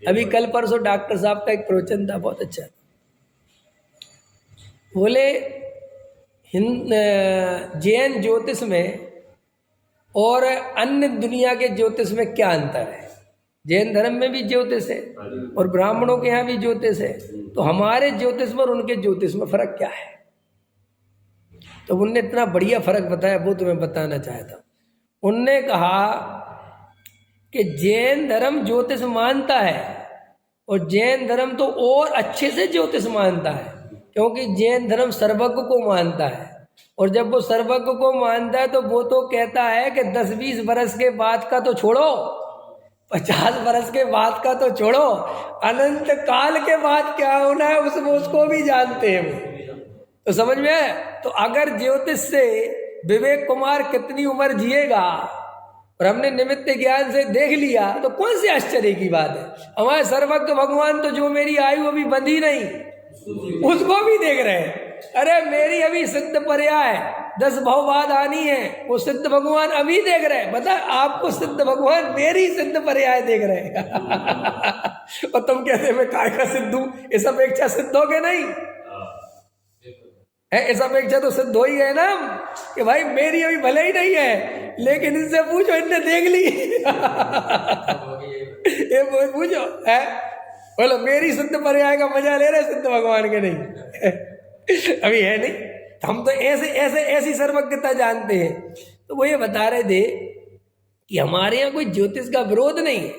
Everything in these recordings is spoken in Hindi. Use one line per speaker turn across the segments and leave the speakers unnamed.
अभी कल परसों डॉक्टर साहब का एक प्रवचन था, बहुत अच्छा। बोले जैन ज्योतिष में और अन्य दुनिया के ज्योतिष में क्या अंतर है। जैन धर्म में भी ज्योतिष है और ब्राह्मणों के यहाँ भी ज्योतिष है, तो हमारे ज्योतिष में और उनके ज्योतिष में फर्क क्या है। तो उनने इतना बढ़िया फर्क बताया, वो तुम्हें बताना चाहता हूँ। उनने कहा कि जैन धर्म ज्योतिष मानता है और जैन धर्म तो और अच्छे से ज्योतिष मानता है, क्योंकि जैन धर्म सर्वज्ञ को मानता है। और जब वो सर्वज्ञ को मानता है तो वो तो कहता है कि 10-20 बरस के बाद का तो छोड़ो, 50 बरस के बाद का तो छोड़ो, अनंत काल के बाद क्या होना है उसको भी जानते हैं वो। तो समझ में है। तो अगर ज्योतिष से विवेक कुमार कितनी उम्र जिएगा और हमने निमित्त ज्ञान से देख लिया, तो कौन सी आश्चर्य की बात है। हमारे सर्वज्ञ भगवान तो जो मेरी आयु अभी बंधी नहीं उसको भी देख रहे हैं। अरे मेरी अभी सिद्ध पर्याय 10 भव बाद आनी है, वो सिद्ध भगवान अभी देख रहे हैं। बता, आपको सिद्ध भगवान मेरी सिद्ध पर्याय देख रहे हैं। और तुम कहते मैं काय का सिद्ध हूं। इस अपेक्षा सिद्ध हो गए नहीं है, इस अपेक्षा तो सिद्ध हो ही गए ना कि भाई मेरी अभी भले ही नहीं है, लेकिन इनसे पूछो, इनने देख ली। ये पूछो है, बोलो मेरी सिद्ध पर्याय का मजा ले रहे सिद्ध भगवान के नहीं। अभी है नहीं। तो हम तो ऐसी सर्वज्ञता जानते हैं। तो वो ये बता रहे थे कि हमारे यहाँ कोई ज्योतिष का विरोध नहीं है,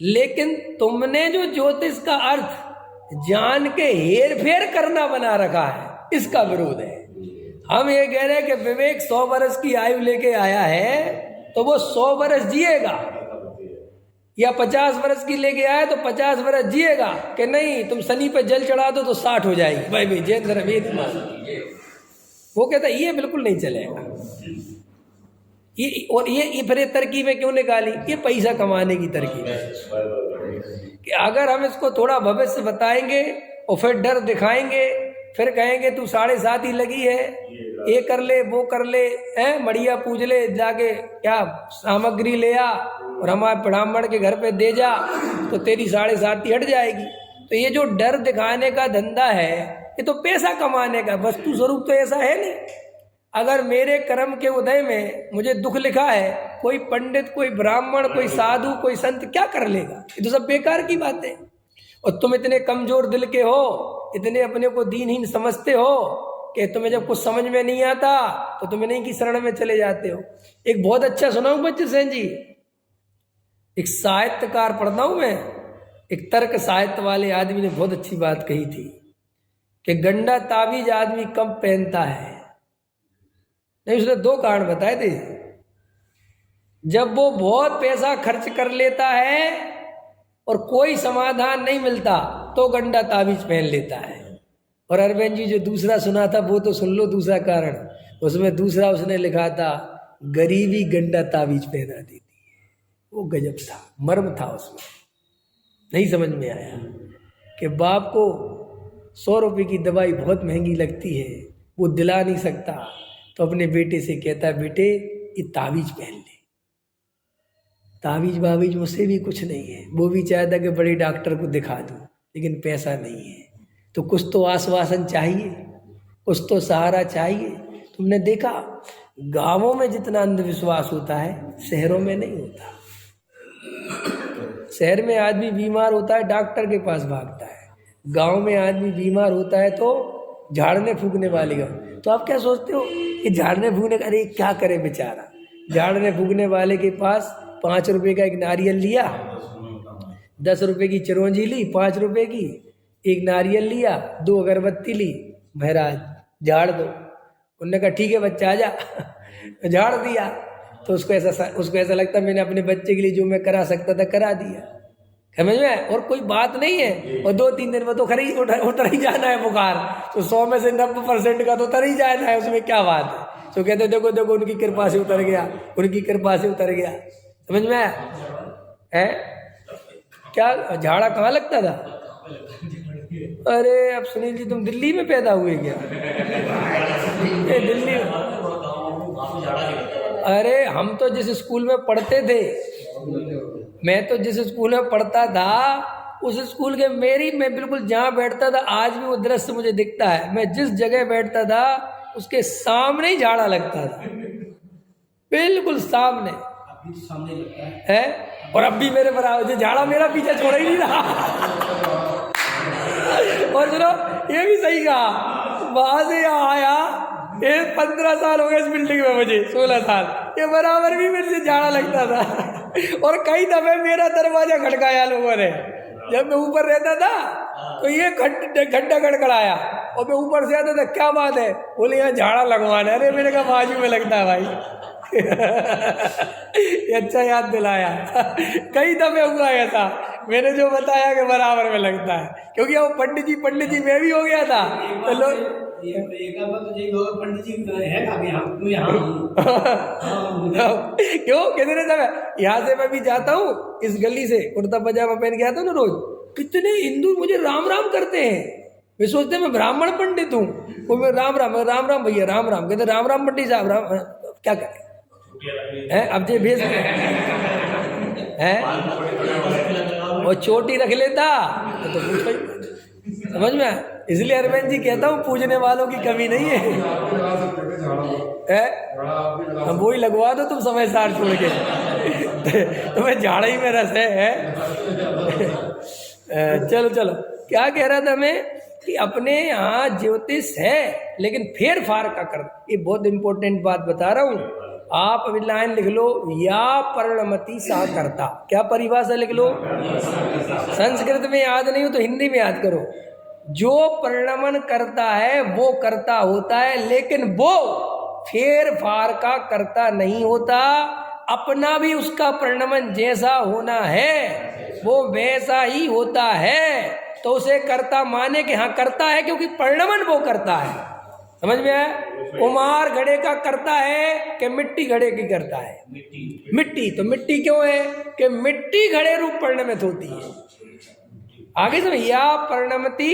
लेकिन तुमने जो ज्योतिष का अर्थ जान के हेर फेर करना बना रखा है, इसका विरोध है। हम ये कह रहे हैं कि विवेक 100 वर्ष की आयु लेके आया है तो वो 100 वर्ष जिएगा, या 50 वर्ष की लेके आया तो 50 वर्ष जिएगा। कि नहीं तुम शनि पे जल चढ़ा दो तो 60 हो जाएगी। भाई जैन धर्म वो कहता है ये बिल्कुल नहीं चलेगा। ये फिर तरकीबें क्यों निकाली, ये पैसा कमाने की तरकीब है। कि अगर हम इसको थोड़ा भविष्य बताएंगे और फिर डर दिखाएंगे, फिर कहेंगे तू 7.5 ही लगी है, ये कर ले वो कर ले, मड़िया पूज ले, जाके क्या सामग्री ले आ और हमारे ब्राह्मण के घर पे दे जा तो तेरी 7.5 हट जाएगी। तो ये जो डर दिखाने का धंधा है, ये तो पैसा कमाने का, वस्तु स्वरूप तो ऐसा है नहीं। अगर मेरे कर्म के उदय में मुझे दुख लिखा है, कोई पंडित, कोई ब्राह्मण, कोई साधु, कोई संत क्या कर लेगा। ये तो सब बेकार की बात है। और तुम इतने कमजोर दिल के हो, इतने अपने को दीनहीन समझते हो कि तुम्हें जब कुछ समझ में नहीं आता तो तुम इन्हीं की शरण में चले जाते हो। एक बहुत अच्छा सुनाऊं बच्चे सेन जी, एक साहित्यकार पढ़ता हूं मैं, एक तर्क साहित्य वाले आदमी ने बहुत अच्छी बात कही थी कि गंडा ताबीज आदमी कम पहनता है। नहीं, उसने 2 कारण बताए थे। जब वो बहुत पैसा खर्च कर लेता है और कोई समाधान नहीं मिलता तो गंडा ताबीज पहन लेता है। और अरविंद जी जो दूसरा सुना था वो तो सुन लो, दूसरा कारण उसमें दूसरा उसने लिखा था, गरीबी गंडा ताबीज पहना देती है। वो गजब था, मर्म था उसमें। नहीं समझ में आया कि बाप को 100 रुपये की दवाई बहुत महंगी लगती है, वो दिला नहीं सकता, तो अपने बेटे से कहता है बेटे ये ताबीज पहन ले। ताबीज बाबीज मुझसे भी कुछ नहीं है, वो भी चाहता कि बड़े डॉक्टर को दिखा दूं, लेकिन पैसा नहीं है। तो कुछ तो आश्वासन चाहिए, कुछ तो सहारा चाहिए। तुमने देखा गांवों में जितना अंधविश्वास होता है शहरों में नहीं होता। शहर में आदमी बीमार होता है डॉक्टर के पास भागता है, गांव में आदमी बीमार होता है तो झाड़ने फूकने वाले का। तो आप क्या सोचते हो कि झाड़ने फूकने का, अरे क्या करे बेचारा। झाड़ने फूकने वाले के पास 5 रुपए का एक नारियल लिया, 10 रुपए की चिरौंजी ली, 5 रुपए की एक नारियल लिया, 2 अगरबत्ती ली, महाराज झाड़ दो। उन्होंने कहा ठीक है बच्चा आ जा। झाड़ दिया तो उसको ऐसा लगता मैंने अपने बच्चे के लिए जो मैं करा सकता था करा दिया। समझ में? और कोई बात नहीं है। और 2-3 दिन में तो उतर ही जाना है बुखार, तो 100 में से 90% का तो उतर ही जाना है, उसमें क्या बात है। तो कहते देखो देखो उनकी कृपा से उतर गया, उनकी कृपा से उतर गया। समझ में है? क्या झाड़ा कहाँ लगता था? अरे अब सुनील जी तुम दिल्ली में पैदा हुए क्या? दिल्ली में? अरे हम तो जिस स्कूल में पढ़ते थे, मैं तो जिस स्कूल में पढ़ता था उस स्कूल के मैं बिल्कुल जहाँ बैठता था, आज भी वो दृश्य मुझे दिखता है। मैं जिस जगह बैठता था उसके सामने ही झाड़ा लगता था, बिल्कुल सामने
लगता
है। और अब भी मेरे बराबर झाड़ा मेरा पीछे छोड़ ही नहीं रहा। और सुनो, ये भी सही कहा, वहां से यहाँ आया, ये 15 साल हो गए इस बिल्डिंग में, मुझे 16 साल, ये बराबर भी मेरे से झाड़ा लगता था। और कई दफे मेरा दरवाजा खटकाया लोगों ने, जब मैं ऊपर रहता था तो ये घंटा खड़खड़ाया और मैं ऊपर से आता था, क्या बात है, बोले यहाँ झाड़ा लगवाना। अरे मैंने कहा बाजू में लगता है भाई। ये अच्छा याद दिलाया। कई दफे हुआ ऐसा, मैंने जो बताया कि बराबर में लगता है, क्योंकि वो पंडित जी मैं भी हो गया था तो लोग क्यों कितने दफे यहाँ से मैं भी जाता हूँ, इस गली से कुर्ता पजामा पहन के आता हूँ ना रोज, कितने हिंदू मुझे राम राम करते हैं। वे सोचते हैं मैं ब्राह्मण पंडित हूँ, वो मैं राम राम भैया राम राम कहते, राम राम पंडित साहब राम, क्या करें है। अब जो भेज है वो चोटी रख लेता तो पूछो ही, समझ में। इसलिए अरविंद जी कहता हूँ, पूजने वालों की कमी नहीं है, हम वही लगवा दो तुम समय सार छोड़ के। तुम्हें झाड़ा ही में रस है। चलो चलो, क्या कह रहा था मैं कि अपने यहाँ ज्योतिष है लेकिन फेर फार का कर, ये बहुत इंपॉर्टेंट बात बता रहा हूँ। आप अभी लाइन लिख लो, या परिणमति सा करता। क्या परिभाषा लिख लो, संस्कृत में याद नहीं हो तो हिंदी में याद करो। जो परिणमन करता है वो करता होता है, लेकिन वो फेर फार का करता नहीं होता। अपना भी उसका परिणमन जैसा होना है वो वैसा ही होता है, तो उसे करता माने कि हाँ करता है, क्योंकि परिणमन वो करता है। समझ में आया? कुम्हार घड़े का करता है कि मिट्टी घड़े की करता है? मिट्टी। तो मिट्टी क्यों है कि मिट्टी घड़े रूप परिणमित होती है। आगे समझ, या परिणमति